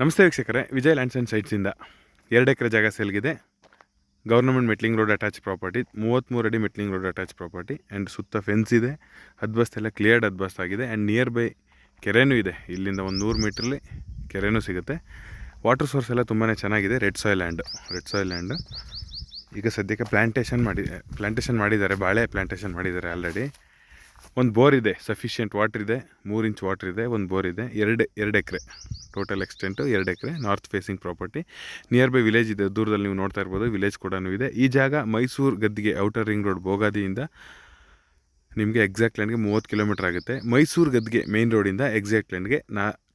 ನಮಸ್ತೆ ವೀಕ್ಷಕರೇ, Vijay lands and ಸೈಟ್ಸಿಂದ 2 ಎಕರೆ ಜಾಗ ಸೇಲ್ಗಿದೆ. Government metalling road attach property, 33 ಅಡಿ metalling road attach property and ಸುತ್ತ ಫೆನ್ಸ್ ಇದೆ. ಹದ್ಬಸ್ತ್ ಎಲ್ಲ ಕ್ಲಿಯರ್ಡ್ ಹದ್ಬಸ್ತ್ ಆಗಿದೆ ಆ್ಯಂಡ್ ನಿಯರ್ ಬೈ ಕೆರೆನೂ ಇದೆ. ಇಲ್ಲಿಂದ ಒಂದು 100 ಮೀಟ್ರಲ್ಲಿ ಕೆರೆನೂ ಸಿಗುತ್ತೆ. ವಾಟರ್ ಸೋರ್ಸ್ ಎಲ್ಲ ತುಂಬಾ ಚೆನ್ನಾಗಿದೆ. Red soil land. ಈಗ ಸದ್ಯಕ್ಕೆ ಪ್ಲ್ಯಾಂಟೇಷನ್ ಮಾಡಿದ್ದಾರೆ, ಬಾಳೆ ಪ್ಲ್ಯಾಂಟೇಷನ್ ಮಾಡಿದ್ದಾರೆ ಆಲ್ರೆಡಿ. ಒಂದು ಬೋರ್ ಇದೆ, ಸಫಿಷಿಯೆಂಟ್ ವಾಟ್ರ್ ಇದೆ, 3 ಇಂಚ್ ವಾಟ್ರ್ ಇದೆ. ಒಂದು ಬೋರ್ ಇದೆ. 2 ಎಕರೆ ಟೋಟಲ್ ಎಕ್ಸ್ಟೆಂಟು, 2 ಎಕರೆ north facing property. Nearby village ಇದೆ, ದೂರದಲ್ಲಿ ನೀವು ನೋಡ್ತಾ ಇರ್ಬೋದು. ವಿಲೇಜ್ ಕೂಡ ಇದೆ. ಈ ಜಾಗ ಮೈಸೂರು ಗದ್ದಿಗೆ ಔಟರ್ ರಿಂಗ್ ರೋಡ್ ಬೋಗಾದಿಯಿಂದ ನಿಮಗೆ ಎಕ್ಸಾಕ್ಟ್ ಲ್ಯಾಂಡ್ಗೆ 30 ಕಿಲೋಮೀಟ್ರ್ ಆಗುತ್ತೆ. ಮೈಸೂರು ಗದ್ದಿಗೆ ಮೇನ್ ರೋಡಿಂದ ಎಕ್ಸಾಕ್ಟ್ ಲ್ಯಾಂಡ್ಗೆ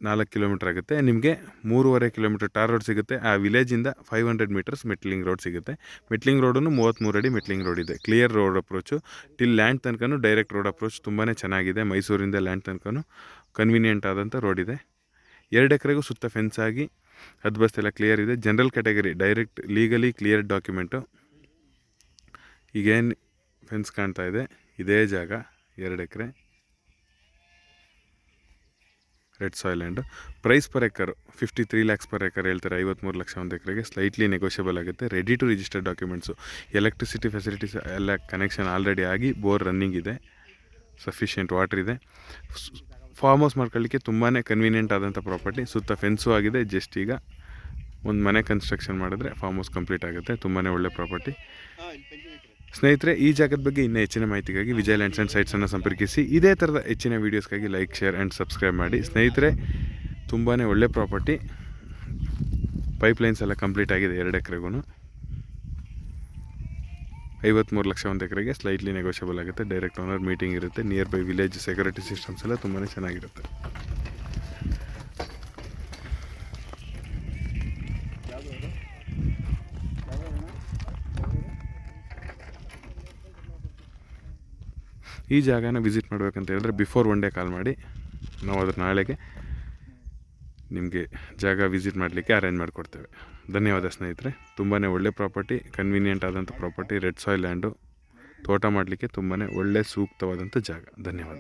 4 ಕಿಲೋಮೀಟ್ರ್ ಆಗುತ್ತೆ. ನಿಮಗೆ 3.5 ಕಿಲೋಮೀಟ್ರ್ ಟಾರ್ ರೋಡ್ ಸಿಗುತ್ತೆ. ಆ ವಿಲೇಜಿಂದ 500 ಮೀಟರ್ಸ್ ಮೆಟ್ಲಿಂಗ್ ರೋಡ್ ಸಿಗುತ್ತೆ. ಮೆಟ್ಲಿಂಗ್ ರೋಡನ್ನು 33 ಅಡಿ ಮೆಟ್ಲಿಂಗ್ ರೋಡ್ ಇದೆ. Clear road approach. Till land ತನಕನೂ ಡೈರೆಕ್ಟ್ ರೋಡ್ ಅಪ್ರೋಚ್ ತುಂಬಾ ಚೆನ್ನಾಗಿದೆ. ಮೈಸೂರಿಂದ ಲ್ಯಾಂಡ್ ತನಕನೂ ಕನ್ವೀನಿಯೆಂಟ್ ಆದಂಥ ರೋಡ್ ಇದೆ. 2 ಎಕರೆಗೂ ಸುತ್ತ ಫೆನ್ಸ್ ಆಗಿ ಹದ್ಬಸ್ತ್ ಎಲ್ಲ ಕ್ಲಿಯರ್ ಇದೆ. General category, direct legally clear document. ಈಗೇನು ಫೆನ್ಸ್ ಕಾಣ್ತಾ ಇದೆ, ಇದೇ ಜಾಗ 2 ಎಕರೆ red soil land. Price per acre 53 lakhs per acre ಹೇಳ್ತಾರೆ. 53 ಲಕ್ಷ ಒಂದು ಎಕರೆಗೆ. ಸ್ಲೈಟ್ಲಿ ನೆಗೋಷಿಯಬಲ್ ಆಗುತ್ತೆ. Ready to register documents. Electricity facilities ಎಲ್ಲ ಕನೆಕ್ಷನ್ ಆಲ್ರೆಡಿ ಆಗಿ ಬೋರ್ ರನ್ನಿಂಗ್ ಇದೆ. ಸಫಿಷಿಯೆಂಟ್ ವಾಟ್ರ್ ಇದೆ. ಫಾರ್ಮ್ ಹೌಸ್ ಮಾಡ್ಕೊಳ್ಳಿಕ್ಕೆ ತುಂಬಾ ಕನ್ವೀನಿಯೆಂಟ್ ಆದಂಥ ಪ್ರಾಪರ್ಟಿ. ಸುತ್ತ ಫೆನ್ಸು ಆಗಿದೆ. ಜಸ್ಟ್ ಈಗ ಒಂದು ಮನೆ ಕನ್ಸ್ಟ್ರಕ್ಷನ್ ಮಾಡಿದ್ರೆ ಫಾರ್ಮ್ ಹೌಸ್ ಕಂಪ್ಲೀಟ್ ಆಗುತ್ತೆ. ತುಂಬಾ ಒಳ್ಳೆ ಪ್ರಾಪರ್ಟಿ. ಸ್ನೇಹಿತರೆ, ಈ ಜಾಗದ ಬಗ್ಗೆ ಇನ್ನೂ ಹೆಚ್ಚಿನ ಮಾಹಿತಿಗಾಗಿ ವಿಜಯ್ ಲ್ಯಾಂಡ್ಸ್ ಆ್ಯಂಡ್ ಸೈಟ್ಸನ್ನು ಸಂಪರ್ಕಿಸಿ. ಇದೇ ಥರದ ಹೆಚ್ಚಿನ ವೀಡಿಯೋಸ್ಗಾಗಿ ಲೈಕ್, ಶೇರ್ ಆ್ಯಂಡ್ ಸಬ್ಸ್ಕ್ರೈಬ್ ಮಾಡಿ. ಸ್ನೇಹಿತರೆ, ತುಂಬಾ ಒಳ್ಳೆ ಪ್ರಾಪರ್ಟಿ. ಪೈಪ್ಲೈನ್ಸ್ ಎಲ್ಲ ಕಂಪ್ಲೀಟ್ ಆಗಿದೆ 2 ಎಕರೆಗೂ. 53 ಲಕ್ಷ ಒಂದು ಎಕರೆಗೆ. ಸ್ಲೈಟ್ಲಿ ನೆಗೋಷಿಯಬಲ್ ಆಗುತ್ತೆ. ಡೈರೆಕ್ಟ್ ಓನರ್ ಮೀಟಿಂಗ್ ಇರುತ್ತೆ. Near by village security systems ಎಲ್ಲ ತುಂಬಾ ಚೆನ್ನಾಗಿರುತ್ತೆ. ಈ ಜಾಗನ ವಿಸಿಟ್ ಮಾಡಬೇಕಂತ ಹೇಳಿದ್ರೆ ಬಿಫೋರ್ 1 day ಕಾಲ್ ಮಾಡಿ. ನಾವು ಅದ್ರ ನಾಳೆಗೆ ನಿಮಗೆ ಜಾಗ ವಿಸಿಟ್ ಮಾಡಲಿಕ್ಕೆ ಅರೇಂಜ್ ಮಾಡಿಕೊಡ್ತೇವೆ. ಧನ್ಯವಾದ ಸ್ನೇಹಿತರೆ. ತುಂಬಾ ಒಳ್ಳೆ ಪ್ರಾಪರ್ಟಿ, ಕನ್ವೀನಿಯೆಂಟ್ ಆದಂಥ ಪ್ರಾಪರ್ಟಿ. Red soil land. ತೋಟ ಮಾಡಲಿಕ್ಕೆ ತುಂಬಾ ಒಳ್ಳೆ ಸೂಕ್ತವಾದಂಥ ಜಾಗ. ಧನ್ಯವಾದ.